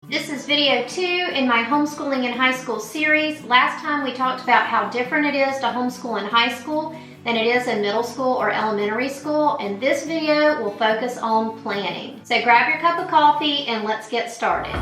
This is video 2 in my homeschooling in high school series. Last time we talked about how different it is to homeschool in high school than it is in middle school or elementary school, and this video will focus on planning. So grab your cup of coffee and let's get started.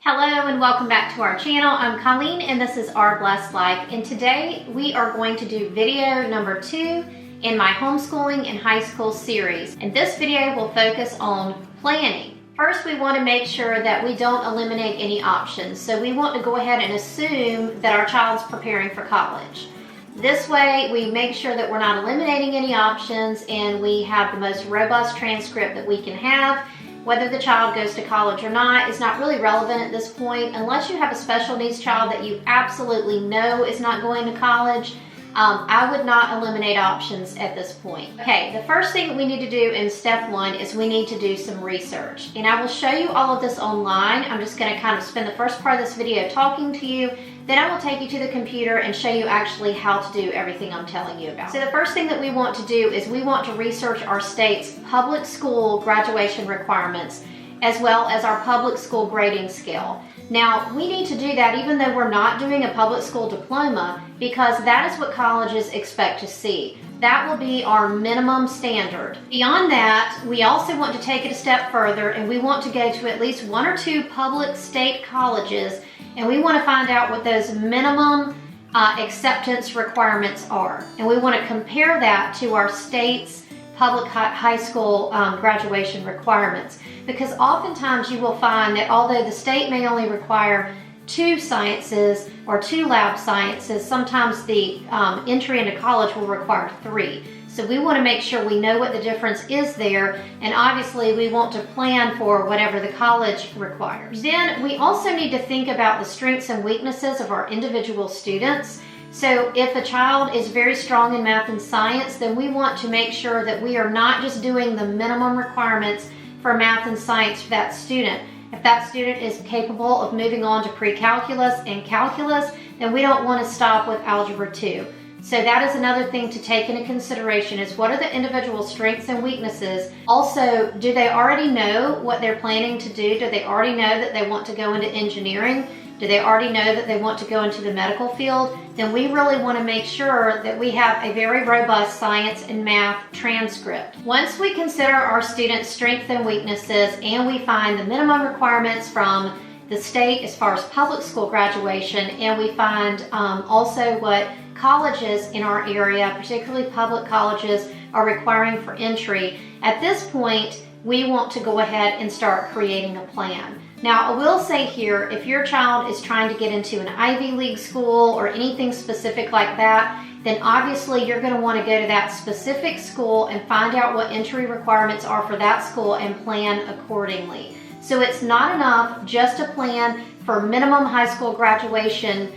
Hello and welcome back to our channel. I'm Colleen and this is Our Blessed Life, and today we are going to do video number 2 in my homeschooling in high school series, and this video will focus on planning. First, we want to make sure that we don't eliminate any options, so we want to go ahead and assume that our child's preparing for college. This way we make sure that we're not eliminating any options and we have the most robust transcript that we can have. Whether the child goes to college or not is not really relevant at this point, unless you have a special needs child that you absolutely know is not going to college. I would not eliminate options at this point. Okay, the first thing that we need to do in step 1 is we need to do some research. And I will show you all of this online. I'm just going to kind of spend the first part of this video talking to you. Then I will take you to the computer and show you actually how to do everything I'm telling you about. So the first thing that we want to do is we want to research our state's public school graduation requirements, as well as our public school grading scale. Now, we need to do that even though we're not doing a public school diploma, because that is what colleges expect to see. That will be our minimum standard. Beyond that, we also want to take it a step further, and we want to go to at least 1 or 2 public state colleges, and we want to find out what those minimum acceptance requirements are. And we want to compare that to our state's public high school graduation requirements. Because oftentimes you will find that although the state may only require 2 sciences or 2 lab sciences, sometimes the entry into college will require 3. So we want to make sure we know what the difference is there, and obviously we want to plan for whatever the college requires. Then we also need to think about the strengths and weaknesses of our individual students. So if a child is very strong in math and science, then we want to make sure that we are not just doing the minimum requirements for math and science for that student. If that student is capable of moving on to pre-calculus and calculus, then we don't want to stop with algebra 2. So that is another thing to take into consideration, is what are the individual strengths and weaknesses. Also, do they already know what they're planning to do? Do they already know that they want to go into engineering? Do they already know that they want to go into the medical field? Then we really want to make sure that we have a very robust science and math transcript. Once we consider our students' strengths and weaknesses, and we find the minimum requirements from the state as far as public school graduation, and we find also what colleges in our area, particularly public colleges, are requiring for entry, at this point we want to go ahead and start creating a plan. Now, I will say here, if your child is trying to get into an Ivy League school or anything specific like that, then obviously you're going to want to go to that specific school and find out what entry requirements are for that school and plan accordingly. So it's not enough just to plan for minimum high school graduation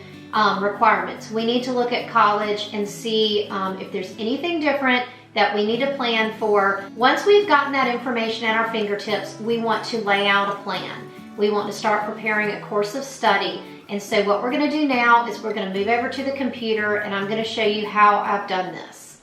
requirements. We need to look at college and see if there's anything different that we need to plan for. Once we've gotten that information at our fingertips, we want to lay out a plan. We want to start preparing a course of study. And so what we're going to do now is we're going to move over to the computer, and I'm going to show you how I've done this.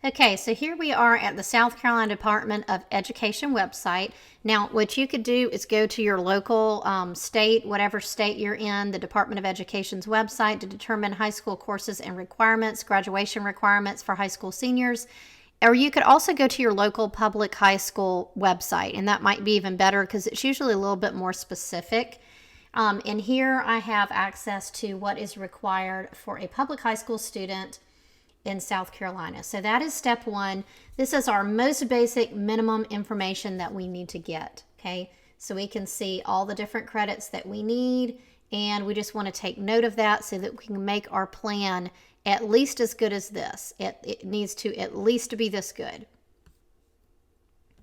Okay, so here we are at the South Carolina Department of Education website. Now, what you could do is go to your local state, whatever state you're in, the Department of Education's website, to determine high school courses and requirements, graduation requirements for high school seniors. Or you could also go to your local public high school website, and that might be even better because it's usually a little bit more specific. And here I have access to what is required for a public high school student in South Carolina. So that is step 1. This is our most basic minimum information that we need to get, okay? So we can see all the different credits that we need, and we just want to take note of that so that we can make our plan at least as good as this. It needs to at least be this good.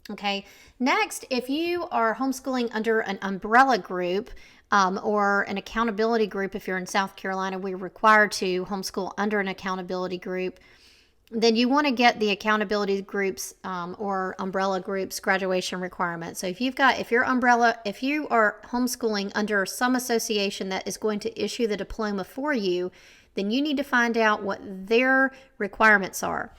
Okay, next, if you are homeschooling under an umbrella group or an accountability group, if you're in South Carolina, we're required to homeschool under an accountability group, then you want to get the accountability groups or umbrella groups graduation requirements. So if you are homeschooling under some association that is going to issue the diploma for you, then you need to find out what their requirements are.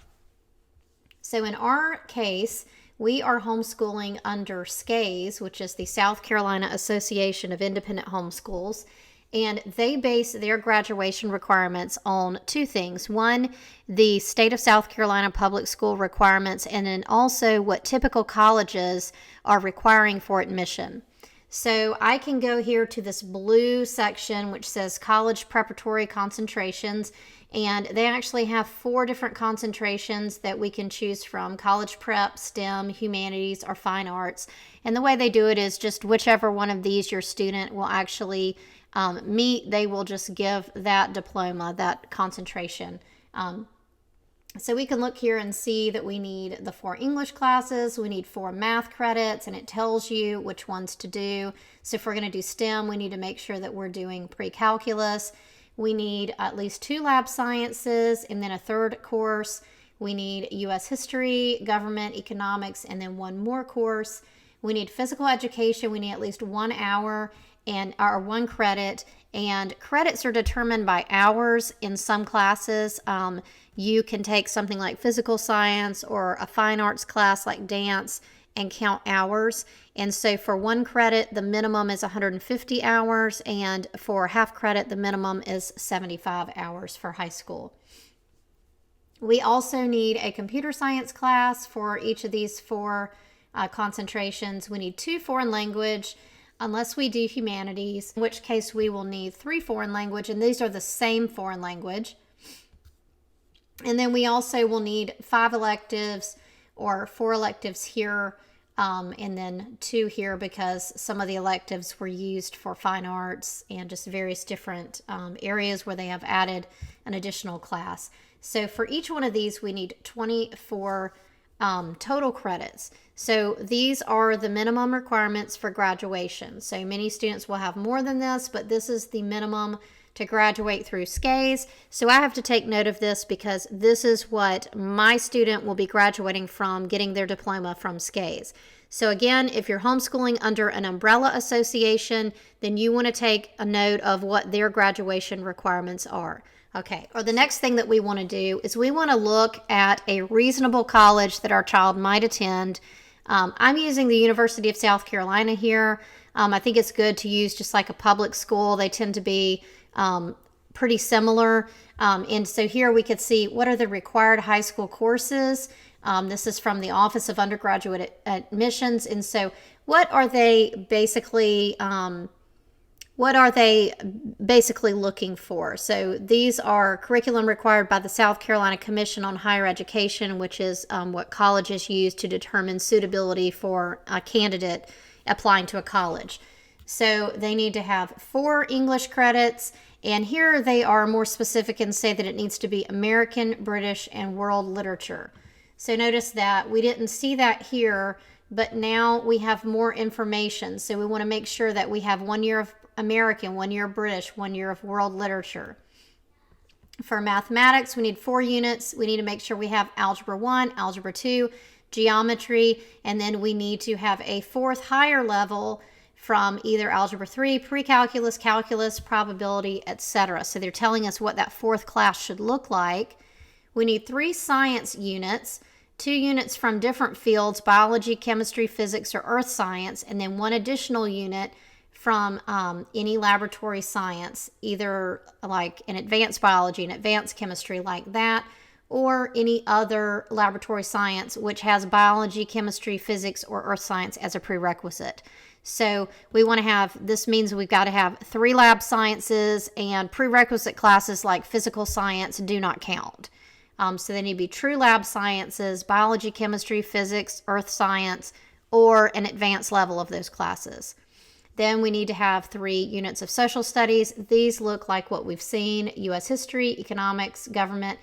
So in our case, we are homeschooling under SCAES, which is the South Carolina Association of Independent Homeschools, and they base their graduation requirements on two things. One, the state of South Carolina public school requirements, and then also what typical colleges are requiring for admission. So I can go here to this blue section which says college preparatory concentrations, and they actually have 4 different concentrations that we can choose from: college prep, STEM, humanities, or fine arts. And the way they do it is just whichever one of these your student will actually meet, they will just give that diploma, that concentration. So we can look here and see that we need the 4 English classes, we need 4 math credits, and it tells you which ones to do. So if we're going to do STEM, we need to make sure that we're doing pre-calculus. We need at least 2 lab sciences and then a 3rd course. We need U.S. history, government, economics, and then 1 more course. We need physical education. We need at least 1 hour or 1 credit. And credits are determined by hours in some classes. You can take something like physical science or a fine arts class like dance and count hours. And so for 1 credit, the minimum is 150 hours, and for half credit, the minimum is 75 hours for high school. We also need a computer science class for each of these 4 concentrations. We need 2 foreign language, unless we do humanities, in which case we will need 3 foreign language, and these are the same foreign language. And then we also will need 5 electives or 4 electives here, and then 2 here because some of the electives were used for fine arts and just various different areas where they have added an additional class. So for each one of these, we need 24 total credits. So these are the minimum requirements for graduation. So many students will have more than this, but this is the minimum to graduate through SCAES. So I have to take note of this because this is what my student will be graduating from, getting their diploma from SCAES. So again, if you're homeschooling under an umbrella association, then you want to take a note of what their graduation requirements are. Okay, or the next thing that we want to do is we want to look at a reasonable college that our child might attend. I'm using the University of South Carolina here. I think it's good to use just like a public school. They tend to be pretty similar. And so here we could see what are the required high school courses. This is from the Office of Undergraduate Admissions. And so what are they basically looking for? So these are curriculum required by the South Carolina Commission on Higher Education, which is what colleges use to determine suitability for a candidate applying to a college. So they need to have 4 English credits, and here they are more specific and say that it needs to be American, British, and world literature. So notice that we didn't see that here, but now we have more information. So we want to make sure that we have 1 year of American, 1 year of British, 1 year of world literature. For mathematics, we need 4 units. We need to make sure we have Algebra 1, Algebra 2, geometry, and then we need to have a 4th higher level from either Algebra 3, pre-calculus, calculus, probability, etc. So they're telling us what that 4th class should look like. We need 3 science units, 2 units from different fields, biology, chemistry, physics, or earth science, and then 1 additional unit from any laboratory science, either like an advanced biology, an advanced chemistry like that, or any other laboratory science which has biology, chemistry, physics, or earth science as a prerequisite. So we want to have, this means we've got to have 3 lab sciences, and prerequisite classes like physical science do not count. So they need to be true lab sciences, biology, chemistry, physics, earth science, or an advanced level of those classes. Then we need to have 3 units of social studies. These look like what we've seen: U.S. history, economics, government,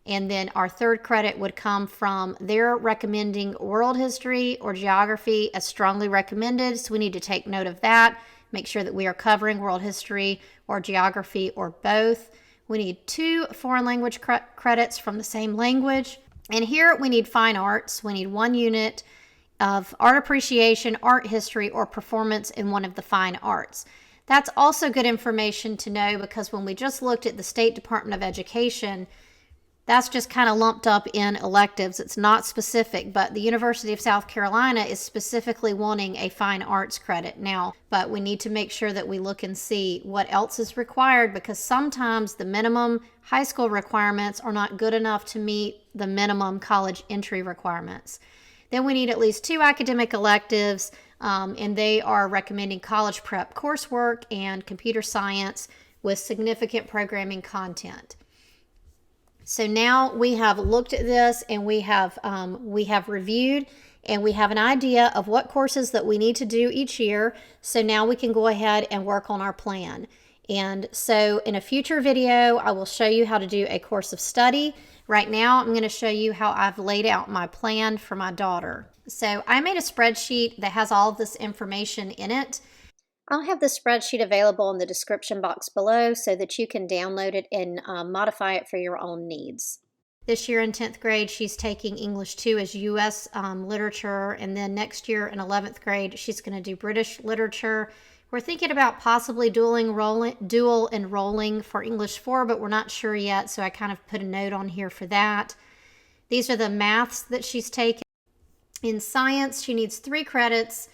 and then our 3rd credit would come from their recommending world history or geography as strongly recommended. So we need to take note of that, make sure that we are covering world history or geography or both. We need 2 foreign language credits from the same language. And here we need fine arts. We need 1 unit of art appreciation, art history, or performance in one of the fine arts. That's also good information to know, because when we just looked at the State Department of Education, that's just kind of lumped up in electives. It's not specific, but the University of South Carolina is specifically wanting a fine arts credit now. But we need to make sure that we look and see what else is required, because sometimes the minimum high school requirements are not good enough to meet the minimum college entry requirements. Then we need at least 2 academic electives, and they are recommending college prep coursework and computer science with significant programming content. So now we have looked at this, and we have reviewed, and we have an idea of what courses that we need to do each year. So now we can go ahead and work on our plan. And so in a future video, I will show you how to do a course of study. Right now, I'm going to show you how I've laid out my plan for my daughter. So I made a spreadsheet that has all of this information in it. I'll have the spreadsheet available in the description box below so that you can download it and modify it for your own needs. This year in 10th grade, she's taking English 2 as U.S. Literature, and then next year in 11th grade, she's going to do British Literature. We're thinking about possibly dual enrolling for English 4, but we're not sure yet, so I kind of put a note on here for that. These are the maths that she's taken. In science, she needs 3 credits.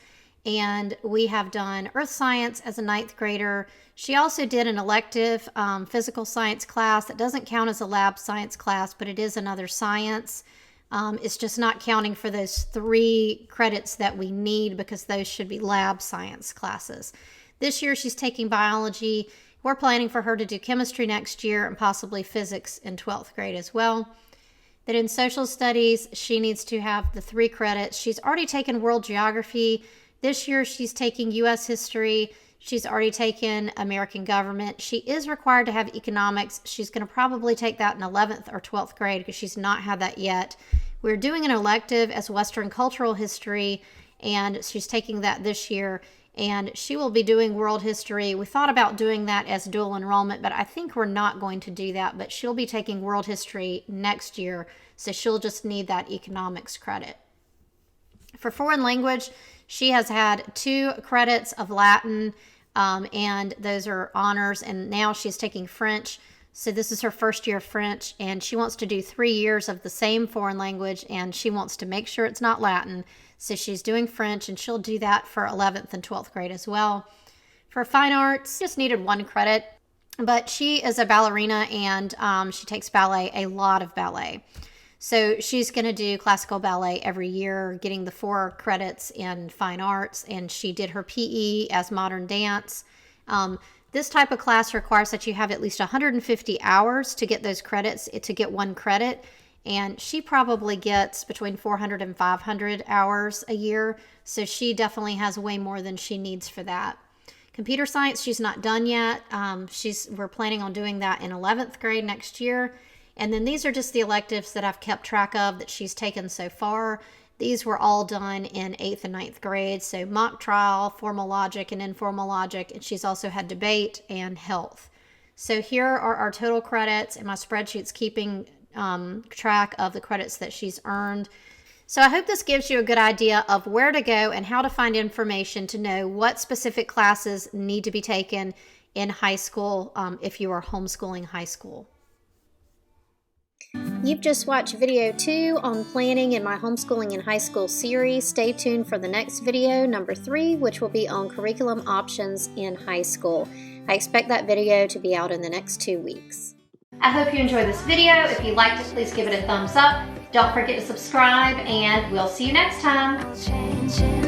And we have done earth science as a 9th grader. She also did an elective physical science class that doesn't count as a lab science class, but it is another science. It's just not counting for those 3 credits that we need, because those should be lab science classes. This year she's taking biology. We're planning for her to do chemistry next year and possibly physics in 12th grade as well. Then in social studies, she needs to have the 3 credits. She's already taken world geography. This year, she's taking U.S. history. She's already taken American government. She is required to have economics. She's going to probably take that in 11th or 12th grade, because she's not had that yet. We're doing an elective as Western cultural history, and she's taking that this year. And she will be doing world history. We thought about doing that as dual enrollment, but I think we're not going to do that. But she'll be taking world history next year, so she'll just need that economics credit. For foreign language, she has had 2 credits of Latin, and those are honors, and now she's taking French. So this is her first year of French, and she wants to do 3 years of the same foreign language, and she wants to make sure it's not Latin. So she's doing French, and she'll do that for 11th and 12th grade as well. For fine arts, just needed 1 credit, but she is a ballerina, and she takes ballet, a lot of ballet. So she's going to do classical ballet every year, getting the 4 credits in fine arts, and she did her PE as modern dance. This type of class requires that you have at least 150 hours to get those credits, to get 1 credit, and she probably gets between 400 and 500 hours a year, so she definitely has way more than she needs for that. Computer science, she's not done yet. We're planning on doing that in 11th grade next year. And then these are just the electives that I've kept track of that she's taken so far. These were all done in 8th and 9th grade. So mock trial, formal logic, and informal logic. And she's also had debate and health. So here are our total credits, and my spreadsheet's keeping track of the credits that she's earned. So I hope this gives you a good idea of where to go and how to find information to know what specific classes need to be taken in high school if you are homeschooling high school. You've just watched video 2 on planning in my homeschooling in high school series. Stay tuned for the next video, number 3, which will be on curriculum options in high school. I expect that video to be out in the next 2 weeks. I hope you enjoyed this video. If you liked it, please give it a thumbs up. Don't forget to subscribe, and we'll see you next time.